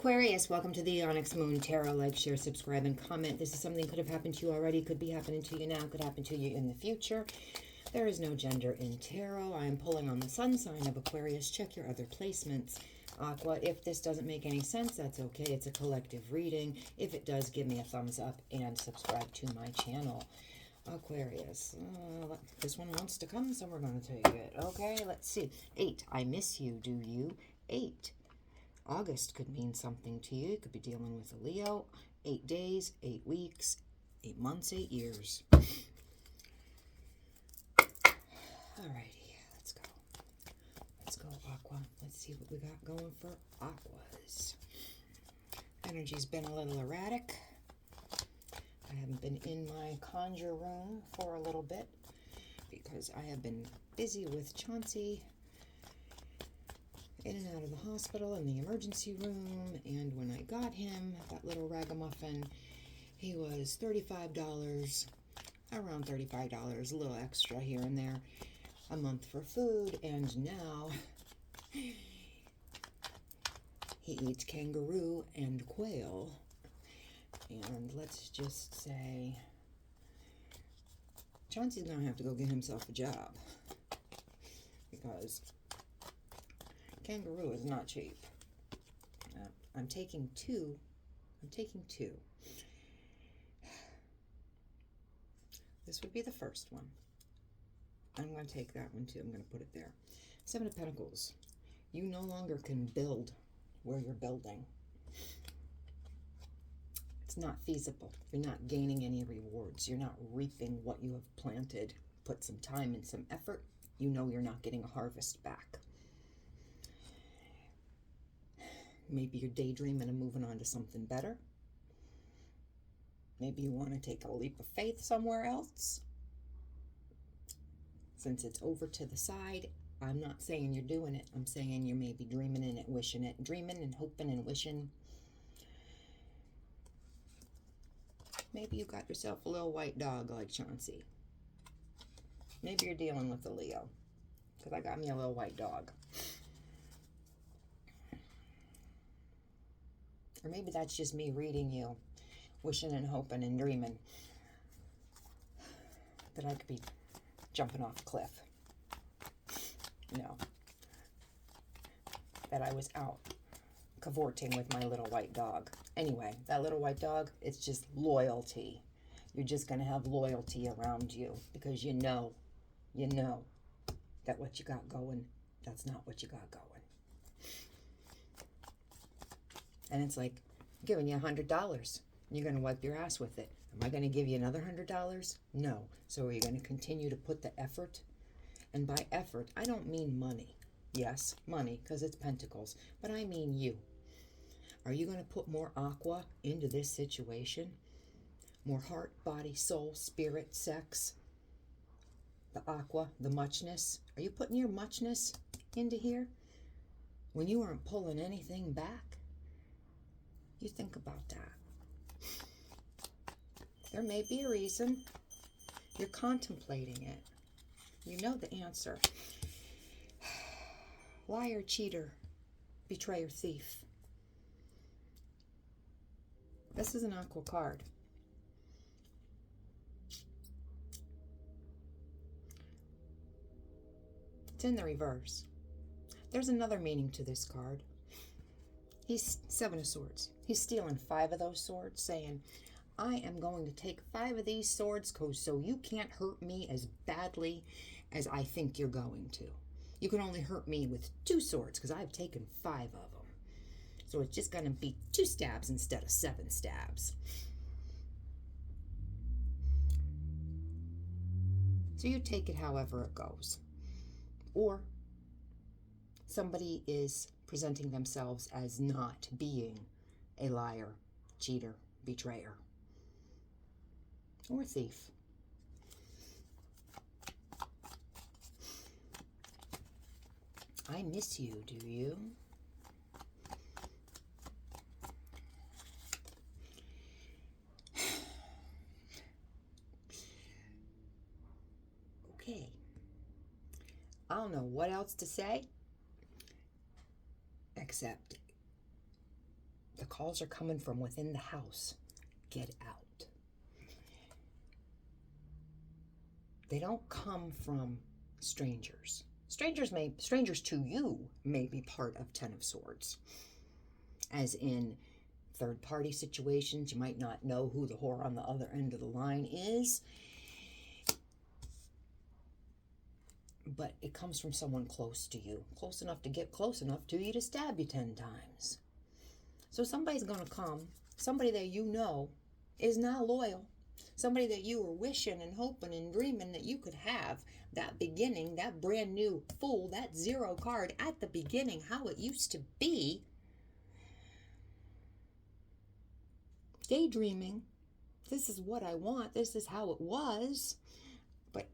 Aquarius, welcome to the Onyx Moon Tarot. Like, share, subscribe, and comment. This is something that could have happened to you already, could be happening to you now, could happen to you in the future. There is no gender in tarot. I am pulling on the sun sign of Aquarius. Check your other placements. Aqua, if this doesn't make any sense, that's okay. It's a collective reading. If it does, give me a thumbs up and subscribe to my channel. Aquarius, this one wants to come, so we're going to take it. Okay, let's see. 8, I miss you, do you? 8. August could mean something to you. You could be dealing with a Leo. 8 days, 8 weeks, 8 months, 8 years. Alrighty, let's go. Let's go, Aqua. Let's see what we got going for Aquas. Energy's been a little erratic. I haven't been in my conjure room for a little bit because I have been busy with Chauncey, in and out of the hospital and the emergency room. And when I got him, that little ragamuffin, he was $35, around $35, a little extra here and there, a month for food. And now he eats kangaroo and quail. And let's just say Chauncey's going to have to go get himself a job because kangaroo is not cheap. I'm taking two. This would be the first one. I'm going to take that one too. I'm going to put it there. 7 of Pentacles. You no longer can build where you're building. It's not feasible. You're not gaining any rewards. You're not reaping what you have planted. Put some time and some effort. You know you're not getting a harvest back. Maybe you're daydreaming and moving on to something better. Maybe you want to take a leap of faith somewhere else. Since it's over to the side, I'm not saying you're doing it. I'm saying you're maybe dreaming in it, wishing it. Dreaming and hoping and wishing. Maybe you got yourself a little white dog like Chauncey. Maybe you're dealing with a Leo. Because I got me a little white dog. Or maybe that's just me reading you, wishing and hoping and dreaming that I could be jumping off a cliff. You know, that I was out cavorting with my little white dog. Anyway, that little white dog, it's just loyalty. You're just going to have loyalty around you because you know that what you got going, that's not what you got going. And it's like giving you $100. You're going to wipe your ass with it. Am I going to give you another $100? No. So are you going to continue to put the effort? And by effort, I don't mean money. Yes, money, because it's pentacles. But I mean you. Are you going to put more aqua into this situation? More heart, body, soul, spirit, sex? The aqua, the muchness. Are you putting your muchness into here when you aren't pulling anything back? You think about that. There may be a reason. You're contemplating it. You know the answer. Liar, cheater, betrayer, thief. This is an aqua card. It's in the reverse. There's another meaning to this card. He's 7 of Swords. He's stealing 5 of those swords, saying, I am going to take 5 of these swords so you can't hurt me as badly as I think you're going to. You can only hurt me with 2 swords because I've taken 5 of them. So it's just going to be 2 stabs instead of 7 stabs. So you take it however it goes. Or somebody is presenting themselves as not being a liar, cheater, betrayer, or thief. I miss you, do you? Okay. I don't know what else to say except the The calls are coming from within the house. Get out. They don't come from strangers. Strangers to you may be part of Ten of Swords. As in third-party situations, you might not know who the whore on the other end of the line is. But it comes from someone close to you. Close enough to get close enough to you to stab you 10 times. So somebody's going to come. Somebody that you know is not loyal. Somebody that you were wishing and hoping and dreaming that you could have. That beginning, that brand new Fool, that 0 card at the beginning, how it used to be. Daydreaming. This is what I want. This is how it was. But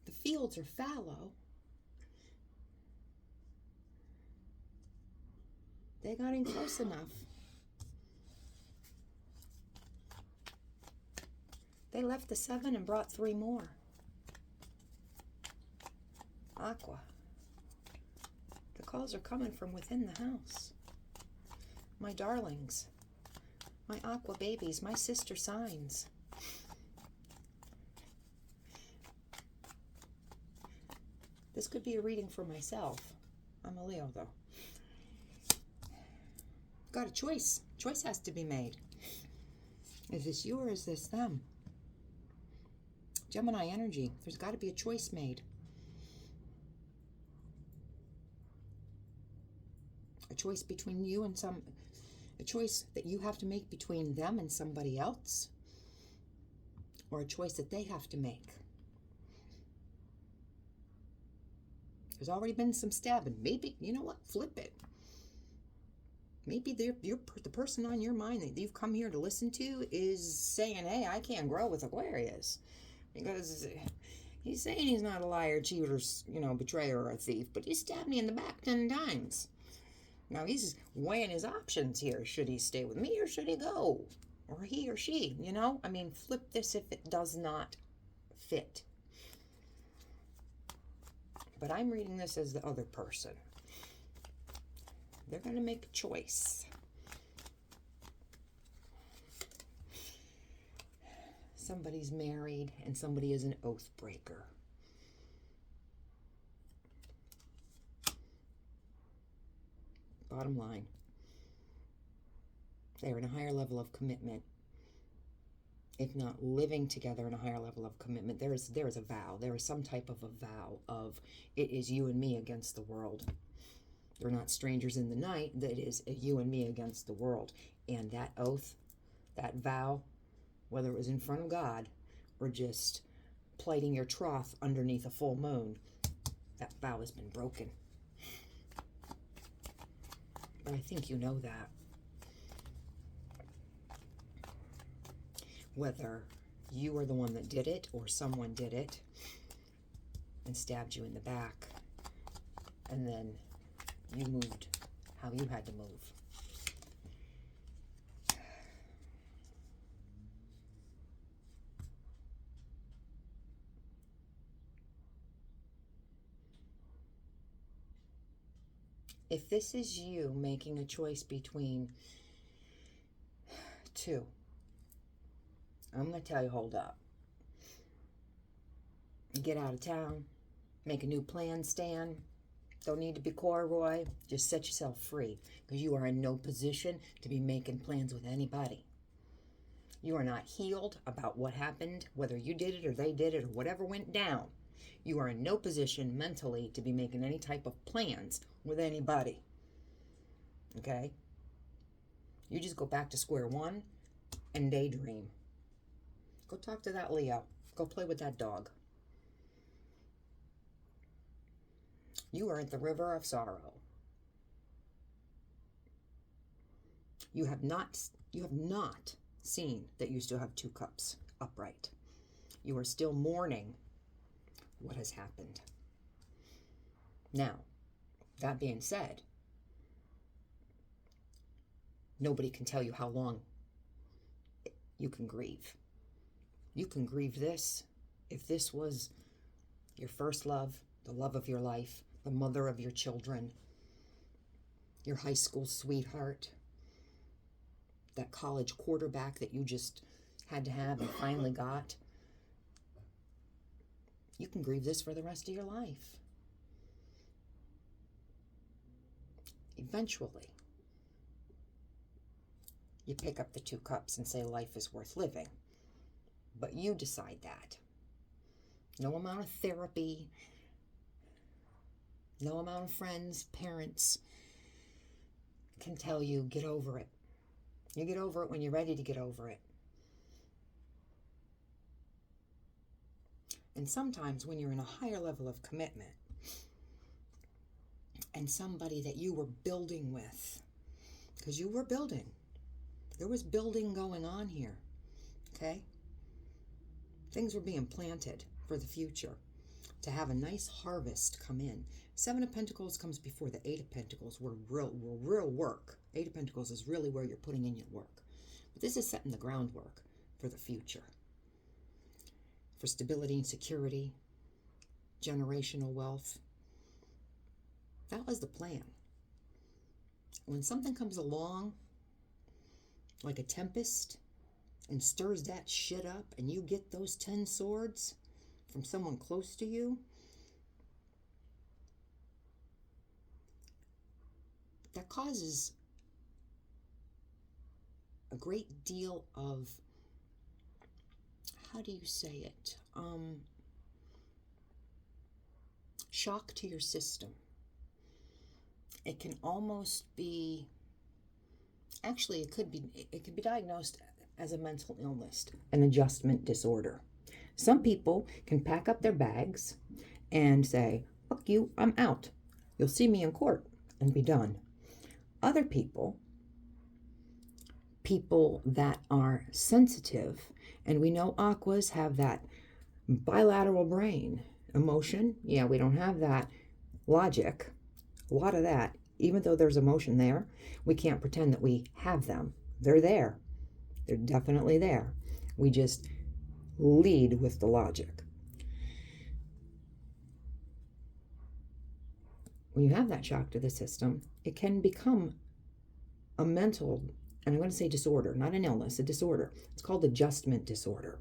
the fields are fallow. They got in close enough. They left the 7 and brought 3 more. Aqua. The calls are coming from within the house. My darlings. My aqua babies. My sister signs. This could be a reading for myself. I'm a Leo, though. Got a choice. Choice has to be made. Is this you or is this them? Gemini energy. There's got to be a choice made. A choice between you and a choice that you have to make between them and somebody else, or a choice that they have to make. There's already been some stabbing. Maybe, you know what? Flip it. Maybe the person on your mind that you've come here to listen to is saying, hey, I can't grow with Aquarius. Because he's saying he's not a liar, cheater, betrayer, or a thief, but he stabbed me in the back 10 times. Now he's weighing his options here. Should he stay with me or should he go? Or he or she, I mean, flip this if it does not fit. But I'm reading this as the other person. They're going to make a choice. Somebody's married and somebody is an oath breaker. Bottom line, they're in a higher level of commitment. If not living together in a higher level of commitment, there is a vow. There is some type of a vow of it is you and me against the world. They're not strangers in the night. That is you and me against the world. And that oath, that vow, whether it was in front of God or just plighting your troth underneath a full moon, that vow has been broken. But I think you know that. Whether you are the one that did it or someone did it and stabbed you in the back, and then you moved how you had to move. If this is you making a choice between 2, I'm going to tell you, hold up. Get out of town. Make a new plan, Stan. Don't need to be coy. Just set yourself free, because you are in no position to be making plans with anybody. You are not healed about what happened, whether you did it or they did it or whatever went down. You are in no position mentally to be making any type of plans with anybody. Okay? You just go back to square one and daydream. Go talk to that Leo. Go play with that dog. You are at the river of sorrow. You have not seen that you still have 2 cups upright. You are still mourning what has happened. Now, that being said, nobody can tell you how long you can grieve. You can grieve this if this was your first love, the love of your life, the mother of your children, your high school sweetheart, that college quarterback that you just had to have and finally got. You can grieve this for the rest of your life. Eventually, you pick up the 2 cups and say life is worth living. But you decide that. No amount of therapy, no amount of friends, parents can tell you, get over it. You get over it when you're ready to get over it. And sometimes when you're in a higher level of commitment and somebody that you were building with, because you were building, there was building going on here, okay? Things were being planted for the future to have a nice harvest come in. 7 of Pentacles comes before the 8 of Pentacles, where real work. 8 of Pentacles is really where you're putting in your work. But this is setting the groundwork for the future. For stability and security, generational wealth. That was the plan. When something comes along, like a tempest, and stirs that shit up, and you get those 10 swords from someone close to you, that causes a great deal of, how do you say it, shock to your system. It can almost be, actually it could be diagnosed as a mental illness, an adjustment disorder. Some people can pack up their bags and say, fuck you, I'm out. You'll see me in court, and be done. Other people that are sensitive, and we know aquas have that bilateral brain. Emotion, yeah, we don't have that. Logic, a lot of that. Even though there's emotion there, we can't pretend that we have them. They're there. They're definitely there. We just lead with the logic. When you have that shock to the system, it can become a mental, and I'm going to say disorder, not an illness, a disorder. It's called adjustment disorder.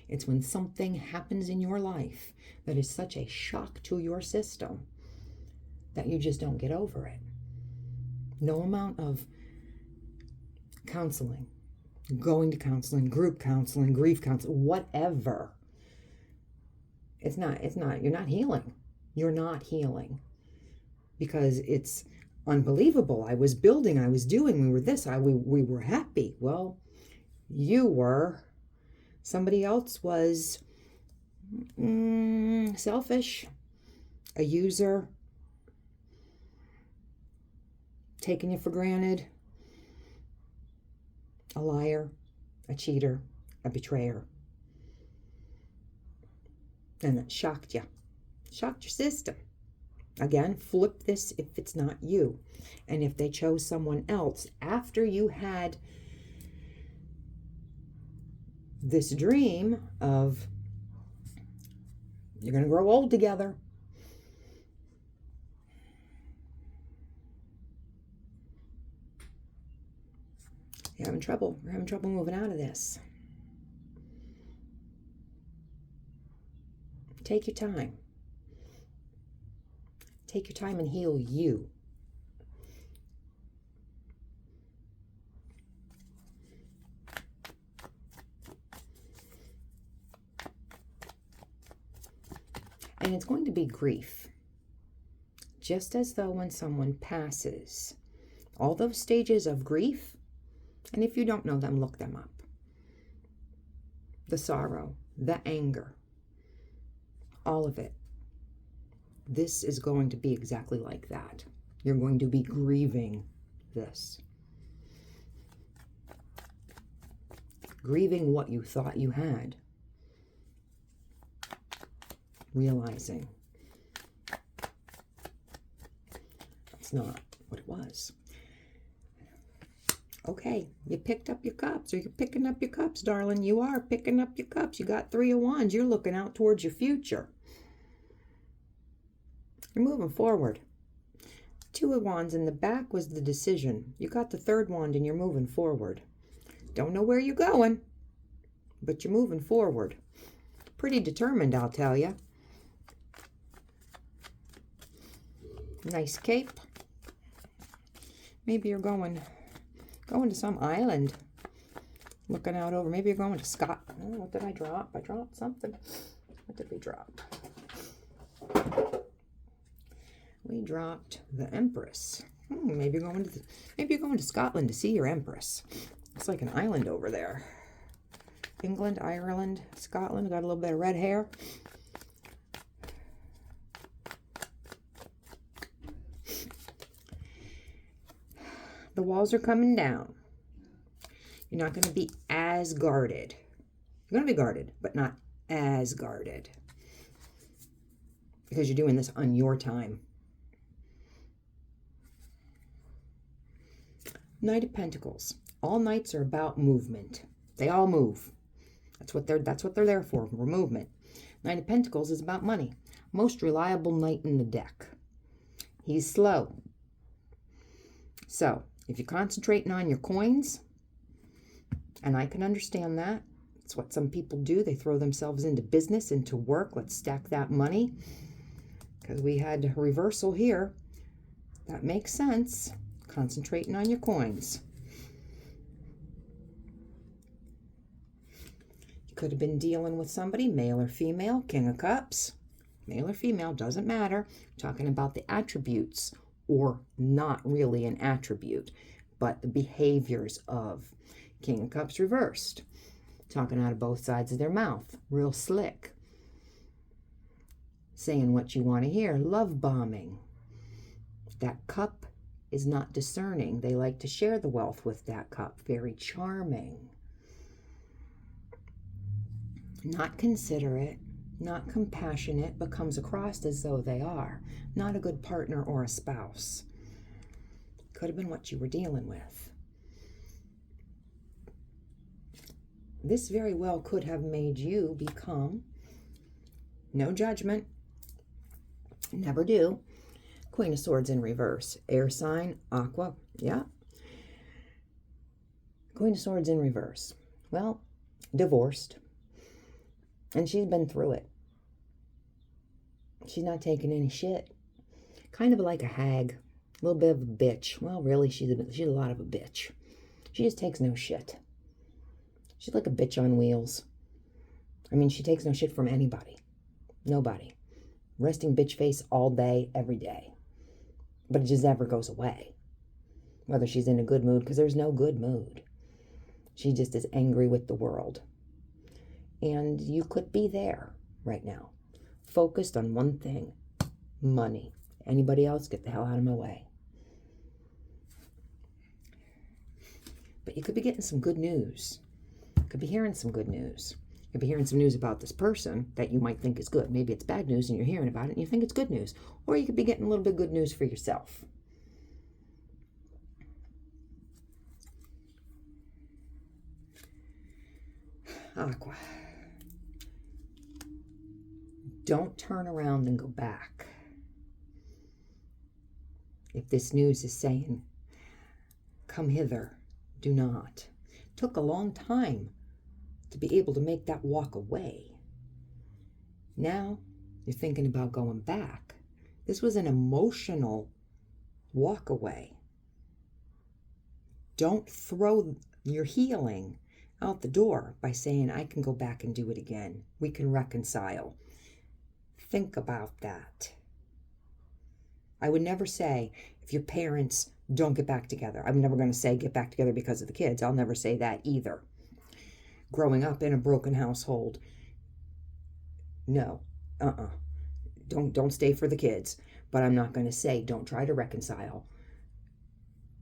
It's when something happens in your life that is such a shock to your system that you just don't get over it. No amount of counseling, going to counseling, group counseling, grief counseling, whatever. It's not, you're not healing. You're not healing. Because it's unbelievable. I was building, I was doing, we were this, we were happy. Well, you were. Somebody else was selfish, a user, taking you for granted, a liar, a cheater, a betrayer. And that shocked you. Shocked your system. Again, flip this if it's not you. And if they chose someone else after you had this dream of you're going to grow old together. You're having trouble. You're having trouble moving out of this. Take your time. Take your time and heal you. And it's going to be grief. Just as though when someone passes, all those stages of grief, and if you don't know them, look them up. The sorrow, the anger, all of it. This is going to be exactly like that. You're going to be grieving this. Grieving what you thought you had. Realizing that's not what it was. Okay, you picked up your cups, or you're picking up your cups, darling. You are picking up your cups. You got 3 of Wands. You're looking out towards your future. You're moving forward. 2 of Wands in the back was the decision. You got the 3rd wand and you're moving forward. Don't know where you're going, but you're moving forward. Pretty determined, I'll tell you. Nice cape. Maybe you're going to some island. Looking out over. Maybe you're going to Scotland. Oh, what did I drop? I dropped something. What did we drop? We dropped the Empress. Maybe you're going to Scotland to see your Empress. It's like an island over there. England, Ireland, Scotland. Got a little bit of red hair. The walls are coming down. You're not going to be as guarded. You're going to be guarded, but not as guarded. Because you're doing this on your time. Knight of Pentacles. All knights are about movement. They all move. That's what they're there for movement. Knight of Pentacles is about money. Most reliable knight in the deck. He's slow. So, if you're concentrating on your coins, and I can understand that. It's what some people do. They throw themselves into business, into work. Let's stack that money. Because we had a reversal here. That makes sense. Concentrating on your coins. You could have been dealing with somebody, male or female, King of Cups. Male or female, doesn't matter. Talking about the attributes, or not really an attribute, but the behaviors of King of Cups reversed. Talking out of both sides of their mouth. Real slick. Saying what you want to hear. Love bombing. That cup is not discerning. They like to share the wealth with that cup. Very charming. Not considerate. Not compassionate, but comes across as though they are. Not a good partner or a spouse. Could have been what you were dealing with. This very well could have made you become, no judgment, never do, Queen of Swords in reverse. Air sign, Aqua, yeah. Queen of Swords in reverse. Well, divorced. And she's been through it. She's not taking any shit. Kind of like a hag. A little bit of a bitch. Well, really, she's a lot of a bitch. She just takes no shit. She's like a bitch on wheels. I mean, she takes no shit from anybody. Nobody. Resting bitch face all day, every day. But it just never goes away. Whether she's in a good mood, because there's no good mood. She just is angry with the world. And you could be there right now. Focused on one thing. Money. Anybody else, get the hell out of my way. But you could be getting some good news. Could be hearing some good news. Could be hearing some news about this person that you might think is good. Maybe it's bad news and you're hearing about it and you think it's good news. Or you could be getting a little bit of good news for yourself. Aqua. Don't turn around and go back. If this news is saying, come hither, do not. It took a long time to be able to make that walk away. Now you're thinking about going back. This was an emotional walk away. Don't throw your healing out the door by saying, I can go back and do it again. We can reconcile. Think about that. I would never say, if your parents don't get back together. I'm never going to say get back together because of the kids. I'll never say that either. Growing up in a broken household, no, don't stay for the kids. But I'm not going to say don't try to reconcile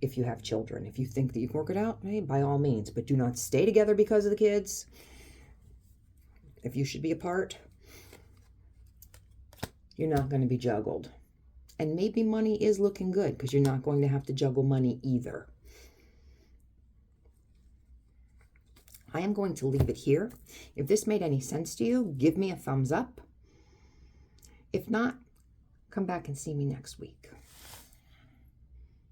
if you have children. If you think that you can work it out, hey, by all means. But do not stay together because of the kids. If you should be apart, you're not going to be juggled. And maybe money is looking good because you're not going to have to juggle money either. I am going to leave it here. If this made any sense to you, give me a thumbs up. If not, come back and see me next week.